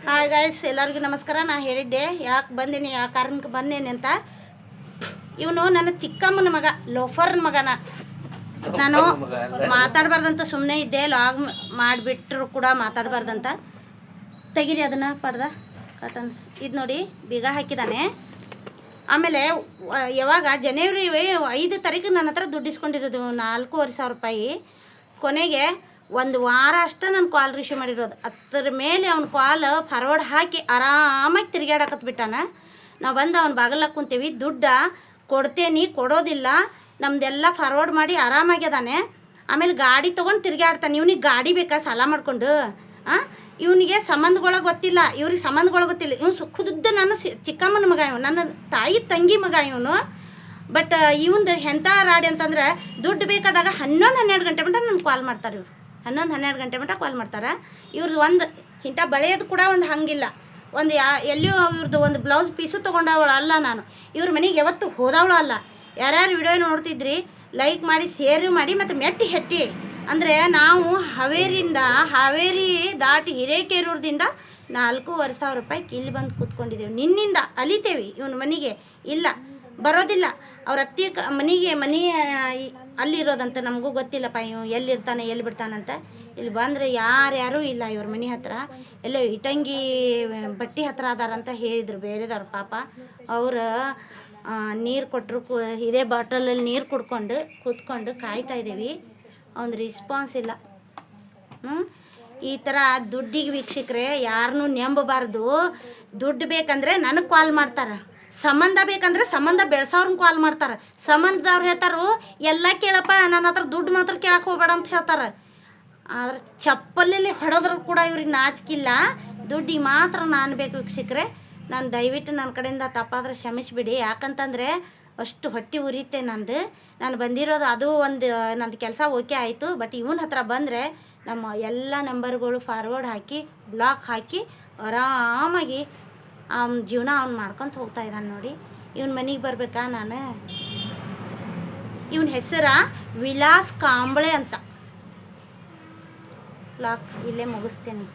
Hi guys, ಎಲ್ಲರಿಗೂ ನಮಸ್ಕಾರ. ನಾನು ಹೇಳಿದ್ದೆ ಯಾಕೆ ಬಂದೀನಿ, ಯಾವ ಕಾರಣಕ್ಕೆ ಬಂದೇನಿ ಅಂತ. ಇವನು ನನ್ನ ಚಿಕ್ಕಮ್ಮನ ಮಗ, ಲೋಫರ್ನ ಮಗನ. ನಾನು ಮಾತಾಡಬಾರ್ದಂತ ಸುಮ್ಮನೆ ಇದ್ದೆ, ಲಾಗ್ ಮಾಡಿಬಿಟ್ರು ಕೂಡ ಮಾತಾಡಬಾರ್ದಂತ. ತೆಗೀರಿ ಅದನ್ನು ಪಡ್ದ ಕಾಟನ್ಸ್. ಇದು ನೋಡಿ, ಬೀಗ ಹಾಕಿದ್ದಾನೆ. ಆಮೇಲೆ ಯಾವಾಗ ಜನವರಿ 5 ತಾರೀಕು ನನ್ನ ಹತ್ರ ದುಡ್ಡು ಇಸ್ಕೊಂಡಿರೋದು 4,500 ರೂಪಾಯಿ. ಕೊನೆಗೆ ಒಂದು ವಾರ ಅಷ್ಟೇ ನಾನು ಕಾಲ್ ರಿಸೀವ್ ಮಾಡಿರೋದು. ಅದ್ರ ಮೇಲೆ ಅವ್ನ ಕಾಲ್ ಫಾರ್ವರ್ಡ್ ಹಾಕಿ ಆರಾಮಾಗಿ ತಿರುಗಾಡಕತ್ಬಿಟ್ಟಾನ. ನಾವು ಬಂದು ಅವ್ನ ಬಾಗಲಾಗ ಕುಂತೀವಿ. ದುಡ್ಡು ಕೊಡ್ತೇನೆ, ಕೊಡೋದಿಲ್ಲ, ನಮ್ಮದೆಲ್ಲ ಫಾರ್ವರ್ಡ್ ಮಾಡಿ ಆರಾಮಾಗ್ಯದಾನೆ. ಆಮೇಲೆ ಗಾಡಿ ತೊಗೊಂಡು ತಿರುಗಾಡ್ತಾನೆ. ಇವನಿಗೆ ಗಾಡಿ ಬೇಕಾ ಸಾಲ ಮಾಡಿಕೊಂಡು? ಇವನಿಗೆ ಸಂಬಂಧಗಳು ಗೊತ್ತಿಲ್ಲ, ಇವ್ರಿಗೆ ಸಂಬಂಧಗಳು ಗೊತ್ತಿಲ್ಲ. ಇವನು ಖುದ್ದು ನನ್ನ ಚಿಕ್ಕಮ್ಮನ ಮಗ, ಇವನು ನನ್ನ ತಾಯಿ ತಂಗಿ ಮಗ ಇವನು. ಬಟ್ ಇವಂದು ಎಂಥ ರಾಡಿ ಅಂತಂದ್ರೆ, ದುಡ್ಡು ಬೇಕಾದಾಗ 11-12 ಗಂಟೆ ಮಟ್ಟ ನನಗೆ ಕಾಲ್ ಮಾಡ್ತಾರೆ. ಇವರು 11-12 ಗಂಟೆ ಮಟ್ಟ ಕಾಲ್ ಮಾಡ್ತಾರೆ. ಇವ್ರದ್ದು ಒಂದು ಇಂಥ ಬಳೆಯೋದು ಕೂಡ ಒಂದು ಹಂಗಿಲ್ಲ. ಒಂದು ಎಲ್ಲಿಯೂ ಇವ್ರದ್ದು ಒಂದು ಬ್ಲೌಸ್ ಪೀಸು ತೊಗೊಂಡವಳು ಅಲ್ಲ ನಾನು. ಇವ್ರ ಮನೆಗೆ ಯಾವತ್ತು ಹೋದವಳು ಅಲ್ಲ. ಯಾರ್ಯಾರು ವಿಡಿಯೋ ನೋಡ್ತಿದ್ರಿ ಲೈಕ್ ಮಾಡಿ, ಶೇರ್ ಮಾಡಿ, ಮತ್ತು ಮೆಟ್ಟಿ ಹೆಟ್ಟಿ. ಅಂದರೆ ನಾವು ಹಾವೇರಿ ದಾಟಿ ಹಿರೇಕೆರೂರದಿಂದ 4,500 ರೂಪಾಯಿಗೆ ಇಲ್ಲಿ ಬಂದು ಕೂತ್ಕೊಂಡಿದ್ದೇವೆ. ನಿನ್ನಿಂದ ಅಲಿತೇವೆ. ಇವನ ಮನೆಗೆ ಇಲ್ಲ, ಬರೋದಿಲ್ಲ. ಅವ್ರ ಅತ್ತಿ ಮನೆ ಅಲ್ಲಿರೋದಂತ ನಮಗೂ ಗೊತ್ತಿಲ್ಲಪ್ಪ. ಇವು ಎಲ್ಲಿರ್ತಾನೆ ಎಲ್ಲಿ ಬಿಡ್ತಾನಂತ. ಇಲ್ಲಿ ಬಂದರೆ ಯಾರ್ಯಾರೂ ಇಲ್ಲ ಇವ್ರ ಮನೆ ಹತ್ರ. ಎಲ್ಲೋ ಇಟಂಗಿ ಬಟ್ಟೆ ಹತ್ರ ಅದಾರಂತ ಹೇಳಿದರು ಬೇರೆದವ್ರು. ಪಾಪ ಅವರು ನೀರು ಕೊಟ್ಟರು, ಇದೇ ಬಾಟಲಲ್ಲಿ ನೀರು ಕುಡ್ಕೊಂಡು ಕೂತ್ಕೊಂಡು ಕಾಯ್ತಾ ಇದ್ದೀವಿ. ಒಂದು ರೆಸ್ಪಾನ್ಸ್ ಇಲ್ಲ. ಈ ಥರ ದುಡ್ಡಿಗೆ ವೀಕ್ಷಕರೇ ಯಾರನ್ನೂ ನಂಬಬಾರ್ದು. ದುಡ್ಡು ಬೇಕಂದರೆ ನನಗೆ ಕಾಲ್ ಮಾಡ್ತಾರೆ. ಸಂಬಂಧ ಬೇಕಂದ್ರೆ ಸಂಬಂಧ ಬೆಳೆಸೋರ್ನ ಕಾಲ್ ಮಾಡ್ತಾರೆ. ಸಂಬಂಧದವ್ರು ಹೇಳ್ತಾರೋ ಎಲ್ಲ ಕೇಳಪ್ಪ, ನನ್ನ ಹತ್ರ ದುಡ್ಡು ಮಾತ್ರ ಕೇಳಕ್ಕೆ ಹೋಗಬೇಡ ಅಂತ ಹೇಳ್ತಾರೆ. ಆದ್ರೆ ಚಪ್ಪಲಲ್ಲಿ ಹೊಡೆದ್ರು ಕೂಡ ಇವ್ರಿಗೆ ನಾಚಿಕಿಲ್ಲ. ದುಡ್ಡಿಗೆ ಮಾತ್ರ ನಾನು ಬೇಕು ವೀಕ್ಷಕರೇ. ನಾನು ದಯವಿಟ್ಟು ನನ್ನ ಕಡೆಯಿಂದ ತಪ್ಪಾದ್ರೆ ಕ್ಷಮಿಸಿಬಿಡಿ. ಯಾಕಂತಂದರೆ ಅಷ್ಟು ಹೊಟ್ಟೆ ಉರಿತೆ ನಂದು. ನಾನು ಬಂದಿರೋದು ಅದು ಒಂದು ನಂದು ಕೆಲಸ ಓಕೆ ಆಯಿತು. ಬಟ್ ಇವನ ಹತ್ರ ಬಂದರೆ ನಮ್ಮ ಎಲ್ಲ ನಂಬರ್ಗಳು ಫಾರ್ವರ್ಡ್ ಹಾಕಿ ಬ್ಲಾಕ್ ಹಾಕಿ ಆರಾಮಾಗಿ ಅವ್ನ ಜೀವನ ಅವ್ನು ಮಾಡ್ಕೊತ ಹೋಗ್ತಾ ಇದ್ದಾನೆ ನೋಡಿ. ಇವನ ಮನೆಗೆ ಬರಬೇಕಾ ನಾನು? ಇವನ ಹೆಸರು ವಿಲಾಸ್ ಕಾಂಬಳೆ ಅಂತ. ಬ್ಲಾಕ್ ಇಲ್ಲೇ ಮುಗಿಸ್ತೇನೆ.